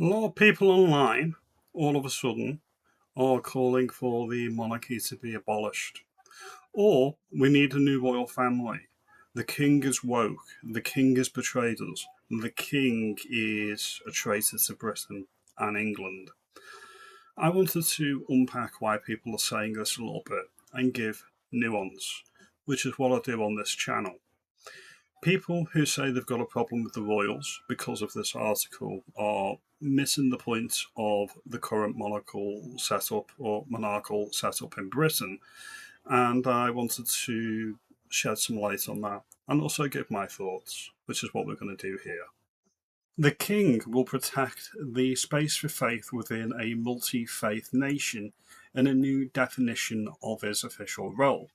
A lot of people online, all of a sudden, are calling for the monarchy to be abolished. Or we need a new royal family. The king is woke. The king has betrayed us. The king is a traitor to Britain and England. I wanted to unpack why people are saying this a little bit and give nuance, which is what I do on this channel. People who say they've got a problem with the royals because of this article are missing the point of the current monarchical setup or monarchical setup in Britain. And I wanted to shed some light on that and also give my thoughts, which is what we're going to do here. The king will protect the space for faith within a multi faith nation in a new definition of his official role.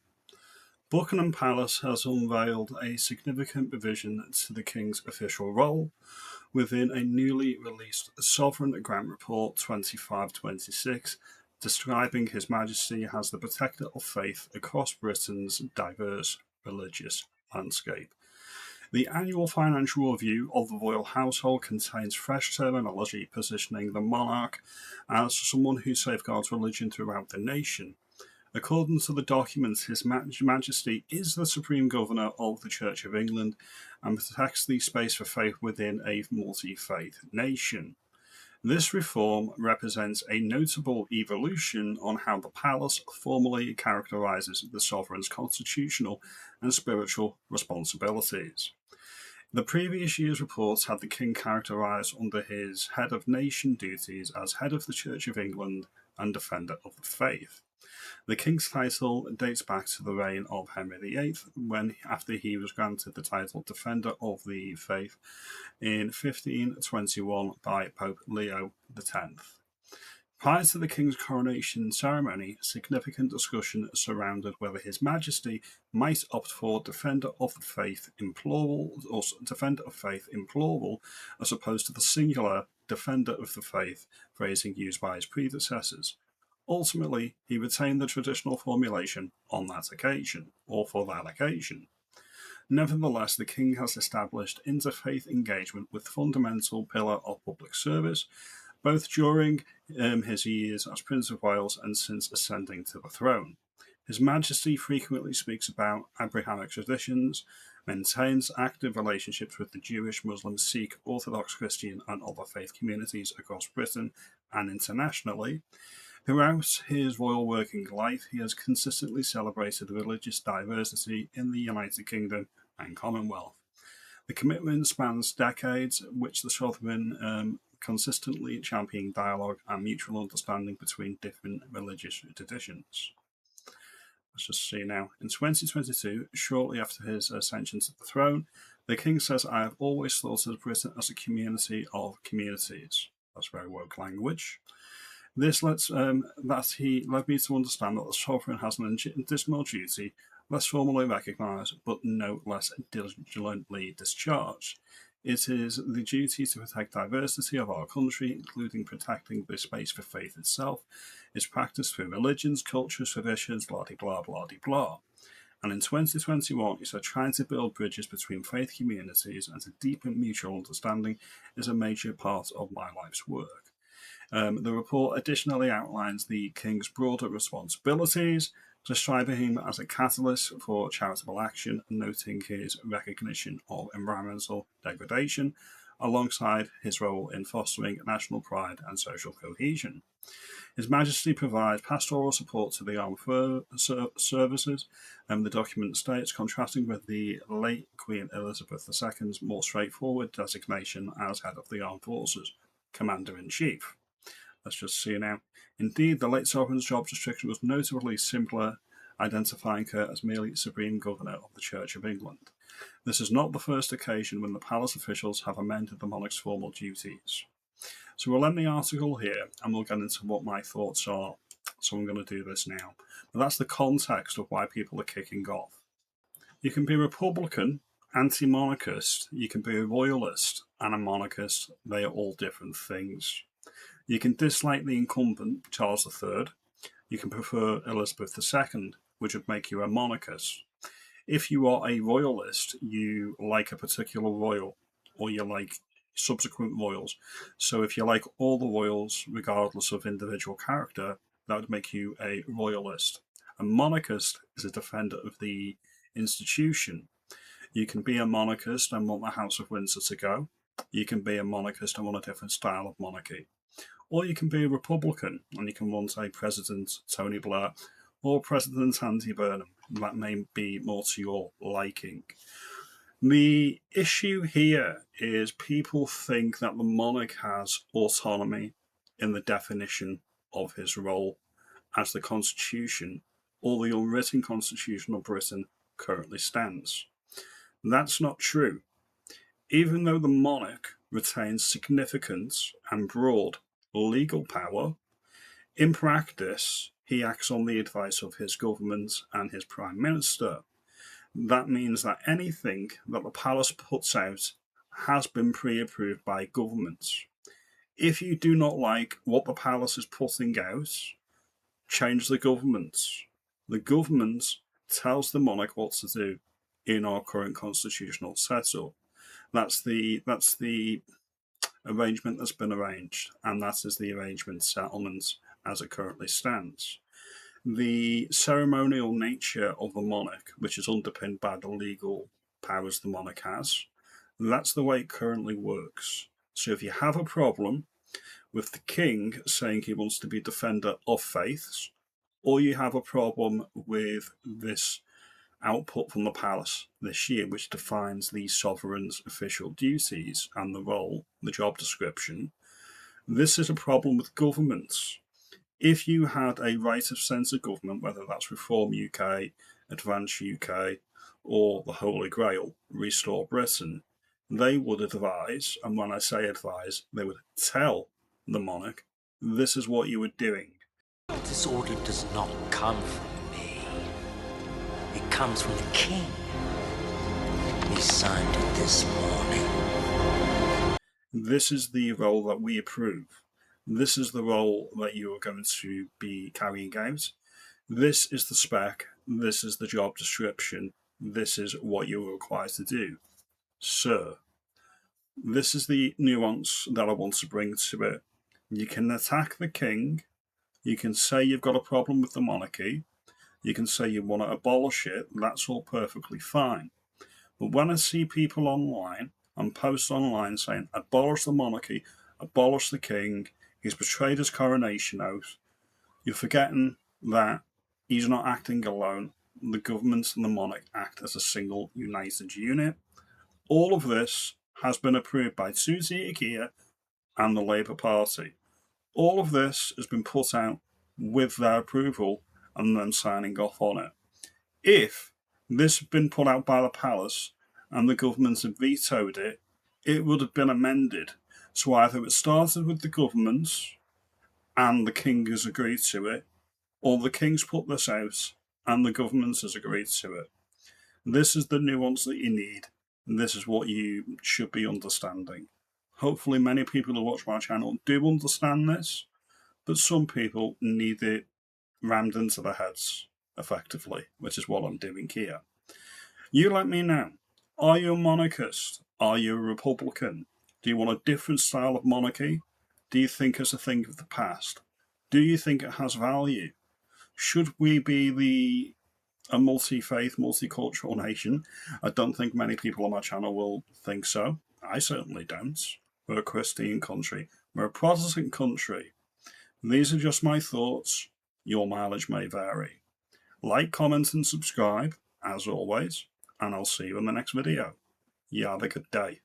Buckingham Palace has unveiled a significant revision to the King's official role within a newly released Sovereign Grant Report 2526, describing His Majesty as the protector of faith across Britain's diverse religious landscape. The annual financial review of the royal household contains fresh terminology positioning the monarch as someone who safeguards religion throughout the nation. According to the document, His Majesty is the Supreme Governor of the Church of England and protects the space for faith within a multi-faith nation. This reform represents a notable evolution on how the palace formally characterises the sovereign's constitutional and spiritual responsibilities. The previous year's reports had the king characterised under his head of nation duties as head of the Church of England and defender of the faith. The king's title dates back to the reign of Henry VIII, after he was granted the title Defender of the Faith in 1521 by Pope Leo X. Prior to the king's coronation ceremony, significant discussion surrounded whether His Majesty might opt for Defender of the Faith in plural, or Defender of Faith in plural, as opposed to the singular Defender of the Faith phrasing used by his predecessors. Ultimately, he retained the traditional formulation on that occasion, or for that occasion. Nevertheless, the king has established interfaith engagement with fundamental pillar of public service, both during his years as Prince of Wales and since ascending to the throne. His Majesty frequently speaks about Abrahamic traditions, maintains active relationships with the Jewish, Muslim, Sikh, Orthodox Christian, and other faith communities across Britain and internationally. Throughout his royal working life, he has consistently celebrated religious diversity in the United Kingdom and Commonwealth. The commitment spans decades, which the sovereign consistently championing dialogue and mutual understanding between different religious traditions. Let's just see now. In 2022, shortly after his ascension to the throne, the king says, "I have always thought of Britain as a community of communities." That's very woke language. This led me to understand that the sovereign has an additional duty, less formally recognised, but no less diligently discharged. It is the duty to protect diversity of our country, including protecting the space for faith itself. It's practiced through religions, cultures, traditions, blah blah blah blah. And in 2021, he said trying to build bridges between faith communities and to deepen mutual understanding is a major part of my life's work. The report additionally outlines the king's broader responsibilities, describing him as a catalyst for charitable action, noting his recognition of environmental degradation, alongside his role in fostering national pride and social cohesion. His Majesty provides pastoral support to the armed services, and the document states, contrasting with the late Queen Elizabeth II's more straightforward designation as head of the armed forces, Commander-in-Chief. Let's just see now. Indeed, the late sovereign's job description was notably simpler, identifying her as merely Supreme Governor of the Church of England. This is not the first occasion when the palace officials have amended the monarch's formal duties. So we'll end the article here and we'll get into what my thoughts are. So I'm going to do this now. But that's the context of why people are kicking off. You can be Republican, anti-monarchist, you can be a royalist and a monarchist. They are all different things. You can dislike the incumbent, Charles III. You can prefer Elizabeth II, which would make you a monarchist. If you are a royalist, you like a particular royal, or you like subsequent royals. So if you like all the royals, regardless of individual character, that would make you a royalist. A monarchist is a defender of the institution. You can be a monarchist and want the House of Windsor to go. You can be a monarchist and want a different style of monarchy. Or you can be a Republican and you can want a President Tony Blair or President Andy Burnham. That may be more to your liking. The issue here is people think that the monarch has autonomy in the definition of his role as the Constitution or the unwritten Constitution of Britain currently stands. That's not true. Even though the monarch retains significant and broad legal power, in practice he acts on the advice of his government and his Prime Minister. That means that anything that the palace puts out has been pre-approved by governments. If you do not like what the palace is putting out, change the government. The government tells the monarch what to do in our current constitutional setup. That's the arrangement that's been arranged, and that is the arrangement settlement as it currently stands. The ceremonial nature of the monarch, which is underpinned by the legal powers the monarch has, that's the way it currently works. So if you have a problem with the king saying he wants to be defender of faiths, or you have a problem with this output from the palace this year, which defines the sovereign's official duties and the role, the job description, this is a problem with governments. If you had a right of centre government, whether that's Reform UK, Advance UK, or the Holy Grail, Restore Britain, they would advise, and when I say advise, they would tell the monarch, this is what you were doing. This order does not come from me. It comes from the king. He signed it this morning. This is the role that we approve. This is the role that you are going to be carrying out. This is the spec. This is the job description. This is what you are required to do. Sir, this is the nuance that I want to bring to it. You can attack the king. You can say you've got a problem with the monarchy. You can say you want to abolish it. That's all perfectly fine. But when I see people online and post online saying, abolish the monarchy, abolish the king, he's betrayed his coronation oath, you're forgetting that he's not acting alone. The government and the monarch act as a single united unit. All of this has been approved by Susie Ikea and the Labour Party. All of this has been put out with their approval and them signing off on it. If this had been put out by the palace and the government had vetoed it, it would have been amended. So either it started with the government and the king has agreed to it, or the king's put this out and the government has agreed to it. This is the nuance that you need, and this is what you should be understanding. Hopefully many people who watch my channel do understand this, but some people need it rammed into their heads effectively, which is what I'm doing here. You let me know. Are you a monarchist? Are you a Republican? Do you want a different style of monarchy? Do you think it's a thing of the past? Do you think it has value? Should we be a multi-faith, multicultural nation? I don't think many people on my channel will think so. I certainly don't. We're a Christian country. We're a Protestant country. These are just my thoughts. Your mileage may vary. Like, comment and subscribe, as always, and I'll see you in the next video. You have a good day.